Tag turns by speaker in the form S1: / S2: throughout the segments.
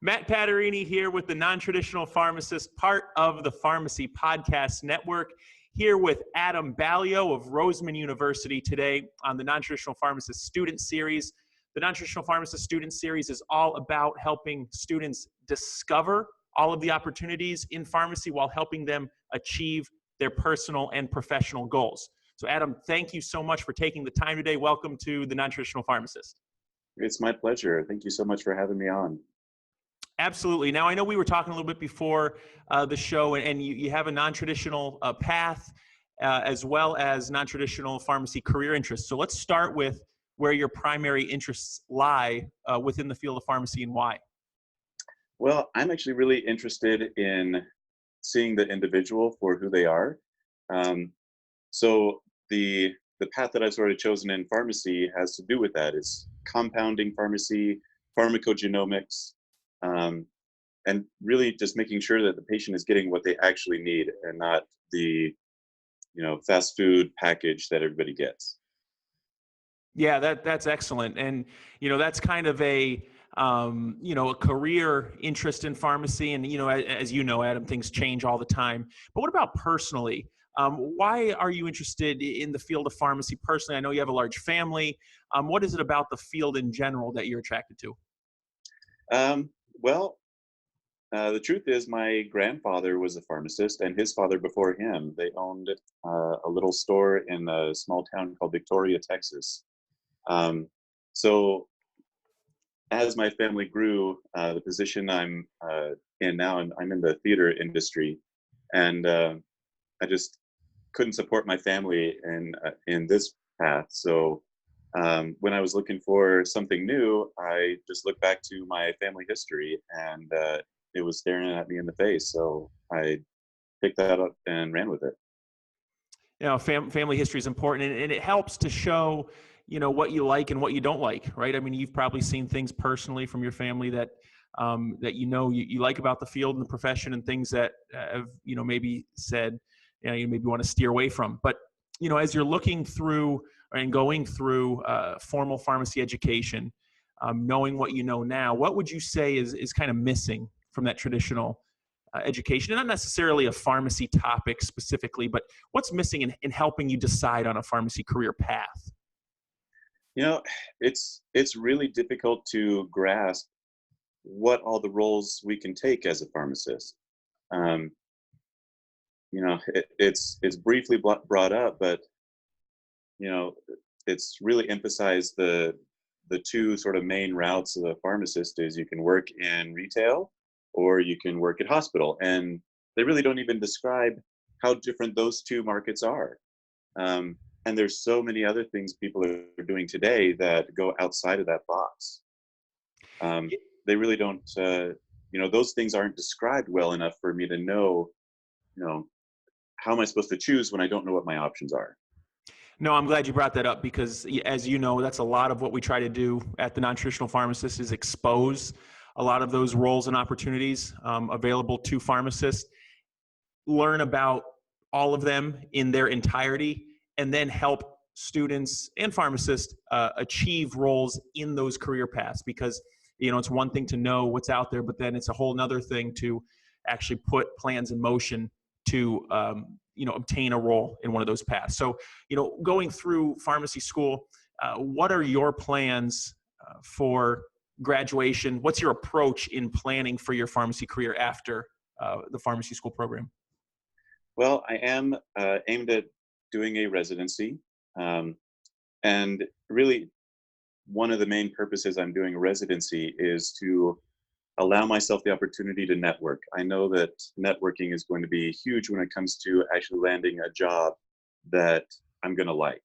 S1: Matt Padarini here with the Nontraditional Pharmacist, part of the Pharmacy Podcast Network, here with Adam Baillio of Roseman University today on the Nontraditional Pharmacist Student Series. The Nontraditional Pharmacist Student Series is all about helping students discover all of the opportunities in pharmacy while helping them achieve their personal and professional goals. So Adam, thank you so much for taking the time today. Welcome to the Nontraditional Pharmacist.
S2: It's my pleasure. Thank you so much for having me on.
S1: Absolutely. Now, I know we were talking a little bit before the show, and you have a non-traditional path as well as non-traditional pharmacy career interests. So let's start with where your primary interests lie within the field of pharmacy and why.
S2: Well, I'm actually really interested in seeing the individual for who they are. So the path that I've sort of chosen in pharmacy has to do with that. It's compounding pharmacy, pharmacogenomics, and really just making sure that the patient is getting what they actually need and not the, fast food package that everybody gets.
S1: Yeah, that's excellent. And, that's kind of a career interest in pharmacy. And, as you know, Adam, things change all the time. But what about personally? Why are you interested in the field of pharmacy personally? I know you have a large family. What is it about the field in general that you're attracted to?
S2: The truth is my grandfather was a pharmacist, and his father before him. They owned a little store in a small town called Victoria, Texas. So as my family grew, the position I'm in now, I'm in the theater industry, and I just couldn't support my family in this path. So when I was looking for something new, I just looked back to my family history, and it was staring at me in the face. So I picked that up and ran with it.
S1: Family history is important, and it helps to show, what you like and what you don't like, right? I mean, you've probably seen things personally from your family that you like about the field and the profession, and things that have, maybe said, you maybe want to steer away from. But, as you're looking through and going through formal pharmacy education, knowing what you know now, what would you say is kind of missing from that traditional education? And not necessarily a pharmacy topic specifically, but what's missing in helping you decide on a pharmacy career path?
S2: It's really difficult to grasp what all the roles we can take as a pharmacist. It's briefly brought up, but it's really emphasized the two sort of main routes of a pharmacist is you can work in retail or you can work at hospital, and they really don't even describe how different those two markets are. And there's so many other things people are doing today that go outside of that box. They really don't, those things aren't described well enough for me to know, how am I supposed to choose when I don't know what my options are?
S1: No, I'm glad you brought that up because, as you know, that's a lot of what we try to do at the Nontraditional Pharmacist is expose a lot of those roles and opportunities available to pharmacists, learn about all of them in their entirety, and then help students and pharmacists achieve roles in those career paths. Because, it's one thing to know what's out there, but then it's a whole nother thing to actually put plans in motion to, obtain a role in one of those paths. So, going through pharmacy school, what are your plans for graduation? What's your approach in planning for your pharmacy career after the pharmacy school program?
S2: Well, I am aimed at doing a residency. And really, one of the main purposes I'm doing a residency is to allow myself the opportunity to network. I know that networking is going to be huge when it comes to actually landing a job that I'm going to like.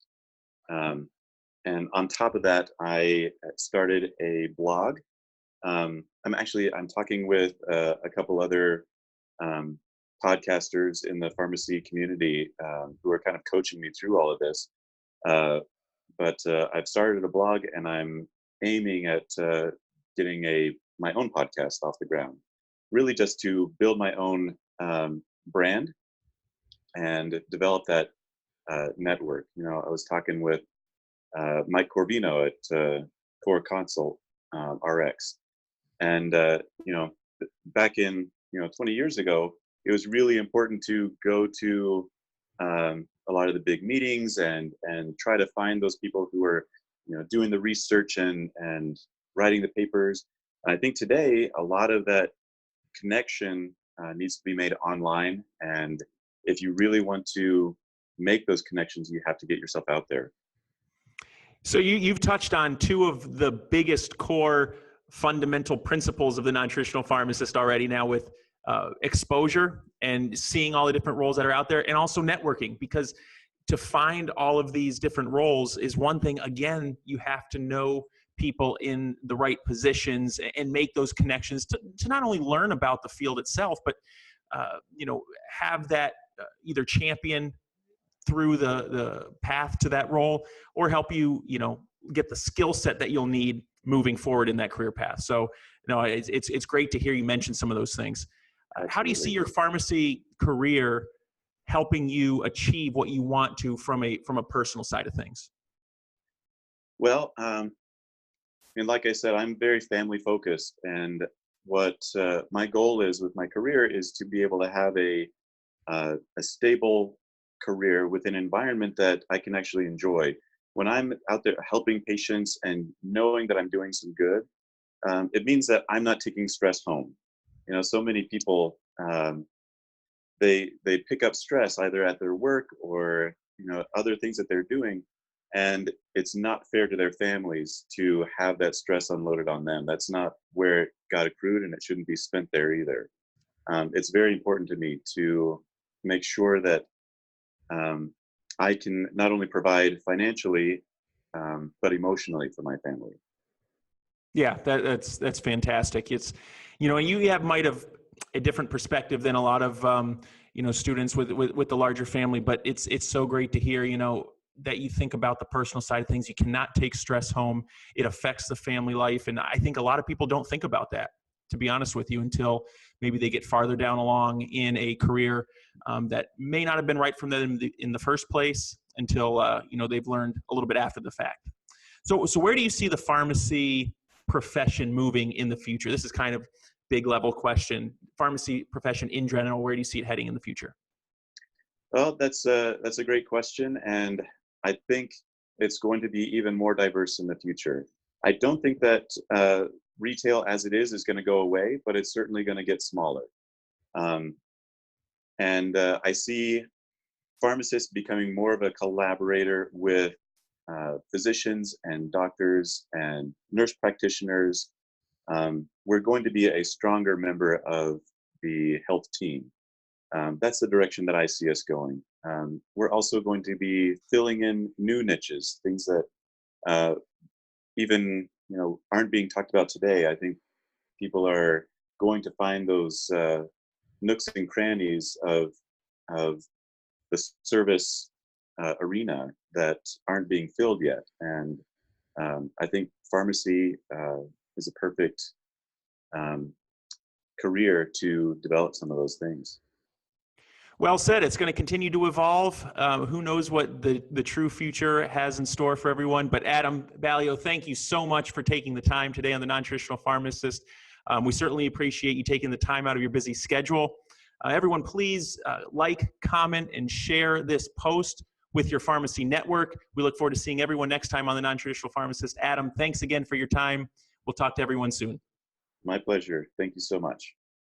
S2: And on top of that, I started a blog. I'm talking with a couple other podcasters in the pharmacy community who are kind of coaching me through all of this. But I've started a blog, and I'm aiming at getting my own podcast off the ground, really just to build my own brand and develop that network. I was talking with Mike Corvino at Core Consult RX, And you know, back in 20 years ago, it was really important to go to a lot of the big meetings and try to find those people who are doing the research and writing the papers. And I think today a lot of that connection needs to be made online. And if you really want to make those connections, you have to get yourself out there.
S1: So you've touched on two of the biggest core fundamental principles of the non-traditional pharmacist already now with exposure and seeing all the different roles that are out there, and also networking, because to find all of these different roles is one thing. Again, you have to know people in the right positions and make those connections to not only learn about the field itself, but have that either champion through the path to that role, or help you get the skill set that you'll need moving forward in that career path. So it's great to hear you mention some of those things. How do you see
S2: Absolutely.
S1: your pharmacy career helping you achieve what you want to from a personal side of things?
S2: Well, and like I said, I'm very family focused, and what my goal is with my career is to be able to have a stable career with an environment that I can actually enjoy. When I'm out there helping patients and knowing that I'm doing some good, it means that I'm not taking stress home. So many people they pick up stress either at their work or other things that they're doing, and it's not fair to their families to have that stress unloaded on them. That's not where it got accrued, and it shouldn't be spent there either. It's very important to me to make sure that um, I can not only provide financially, but emotionally for my family.
S1: Yeah, that's fantastic. It's, and you might have a different perspective than a lot of students with the larger family, but it's so great to hear that you think about the personal side of things. You cannot take stress home. It affects the family life, and I think a lot of people don't think about that, to be honest with you, until maybe they get farther down along in a career that may not have been right for them in the first place, until they've learned a little bit after the fact. So where do you see the pharmacy profession moving in the future? This is kind of big level question. Pharmacy profession in general, where do you see it heading in the future?
S2: Well, that's a great question, and I think it's going to be even more diverse in the future. I don't think that retail as it is going to go away, but it's certainly going to get smaller. Um, and I see pharmacists becoming more of a collaborator with physicians and doctors and nurse practitioners. We're going to be a stronger member of the health team. That's the direction that I see us going. We're also going to be filling in new niches, things that uh, even aren't being talked about today. I think people are going to find those nooks and crannies of the service arena that aren't being filled yet, and I think pharmacy is a perfect um, career to develop some of those things.
S1: Well said. It's going to continue to evolve. Who knows what the true future has in store for everyone. But Adam Baillio, thank you so much for taking the time today on the Non-Traditional Pharmacist. We certainly appreciate you taking the time out of your busy schedule. Everyone, please like, comment, and share this post with your pharmacy network. We look forward to seeing everyone next time on the Non-Traditional Pharmacist. Adam, thanks again for your time. We'll talk to everyone soon.
S2: My pleasure. Thank you so much.